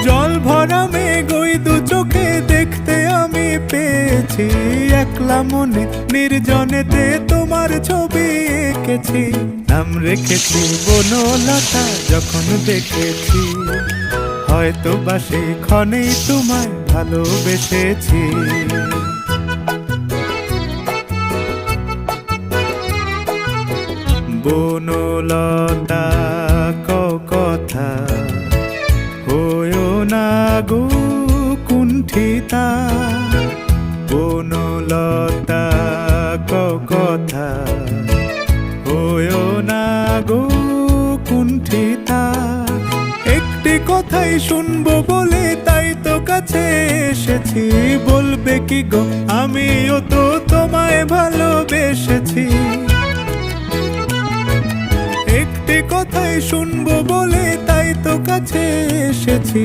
জল ভরা মেঘ ওই দু চোখে দেখতে আমি পেয়েছি, একলা মনে নির্জনেতে তোমার ছবি এঁকেছি। নাম রেখেছি বনলতা যখন দেখেছি, হয়তো বা সেই ক্ষণেই তোমায় ভালোবেসেছি। বনলতা কথা হয়ো না গো কুণ্ঠিতা, বনলতা কথা হয়ো না গো কুণ্ঠিতা। একটি কথাই শুনবো বলে তাই তো কাছে এসেছি, বলবে কি গো আমিও তো তোমায় ভালোবেসেছি। একটি কথাই শুনবো বলে তাই তো কাছে এসেছি,